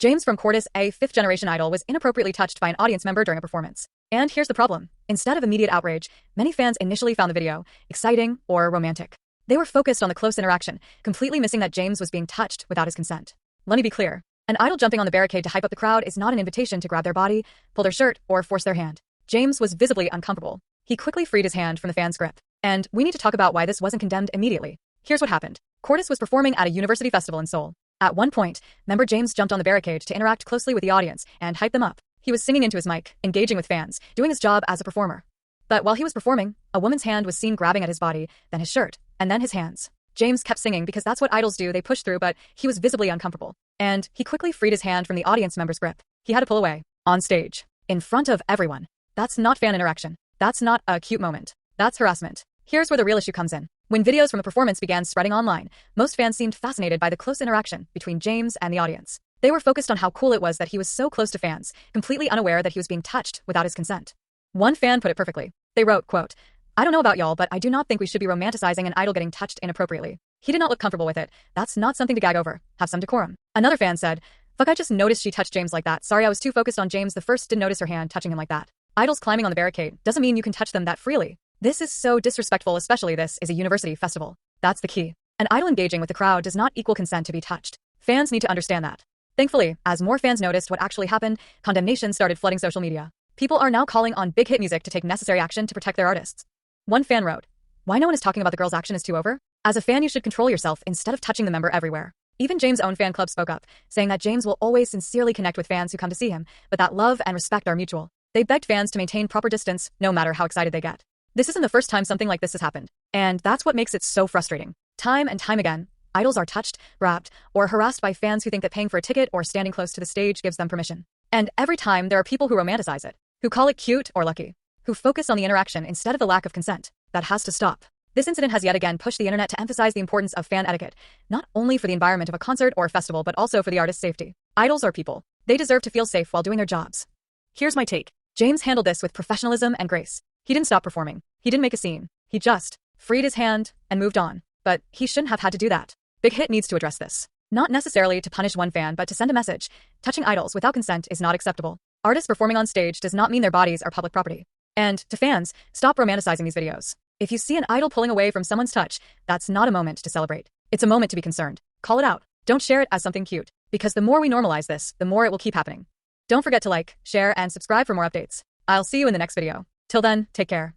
James from CORTIS, a fifth-generation idol, was inappropriately touched by an audience member during a performance. And here's the problem. Instead of immediate outrage, many fans initially found the video exciting or romantic. They were focused on the close interaction, completely missing that James was being touched without his consent. Let me be clear. An idol jumping on the barricade to hype up the crowd is not an invitation to grab their body, pull their shirt, or force their hand. James was visibly uncomfortable. He quickly freed his hand from the fan's grip. And we need to talk about why this wasn't condemned immediately. Here's what happened. CORTIS was performing at a university festival in Seoul. At one point, member James jumped on the barricade to interact closely with the audience and hype them up. He was singing into his mic, engaging with fans, doing his job as a performer. But while he was performing, a woman's hand was seen grabbing at his body, then his shirt, and then his hands. James kept singing because that's what idols do, they push through, but he was visibly uncomfortable. And he quickly freed his hand from the audience member's grip. He had to pull away. On stage. In front of everyone. That's not fan interaction. That's not a cute moment. That's harassment. Here's where the real issue comes in. When videos from the performance began spreading online, most fans seemed fascinated by the close interaction between James and the audience. They were focused on how cool it was that he was so close to fans, completely unaware that he was being touched without his consent. One fan put it perfectly. They wrote, quote, "I don't know about y'all, but I do not think we should be romanticizing an idol getting touched inappropriately. He did not look comfortable with it. That's not something to gag over. Have some decorum." Another fan said, "Fuck, I just noticed she touched James like that. Sorry, I was too focused on James the first, didn't notice her hand touching him like that." Idols climbing on the barricade doesn't mean you can touch them that freely. This is so disrespectful, especially this is a university festival. That's the key. An idol engaging with the crowd does not equal consent to be touched. Fans need to understand that. Thankfully, as more fans noticed what actually happened, condemnation started flooding social media. People are now calling on Big Hit Music to take necessary action to protect their artists. One fan wrote, "Why no one is talking about the girl's action is too over? As a fan, you should control yourself instead of touching the member everywhere." Even James' own fan club spoke up, saying that James will always sincerely connect with fans who come to see him, but that love and respect are mutual. They begged fans to maintain proper distance, no matter how excited they get. This isn't the first time something like this has happened. And that's what makes it so frustrating. Time and time again, idols are touched, grabbed, or harassed by fans who think that paying for a ticket or standing close to the stage gives them permission. And every time there are people who romanticize it, who call it cute or lucky, who focus on the interaction instead of the lack of consent. That has to stop. This incident has yet again pushed the internet to emphasize the importance of fan etiquette, not only for the environment of a concert or a festival, but also for the artist's safety. Idols are people. They deserve to feel safe while doing their jobs. Here's my take. James handled this with professionalism and grace. He didn't stop performing. He didn't make a scene. He just freed his hand and moved on. But he shouldn't have had to do that. Big Hit needs to address this. Not necessarily to punish one fan, but to send a message. Touching idols without consent is not acceptable. Artists performing on stage does not mean their bodies are public property. And to fans, stop romanticizing these videos. If you see an idol pulling away from someone's touch, that's not a moment to celebrate. It's a moment to be concerned. Call it out. Don't share it as something cute. Because the more we normalize this, the more it will keep happening. Don't forget to like, share, and subscribe for more updates. I'll see you in the next video. Till then, take care.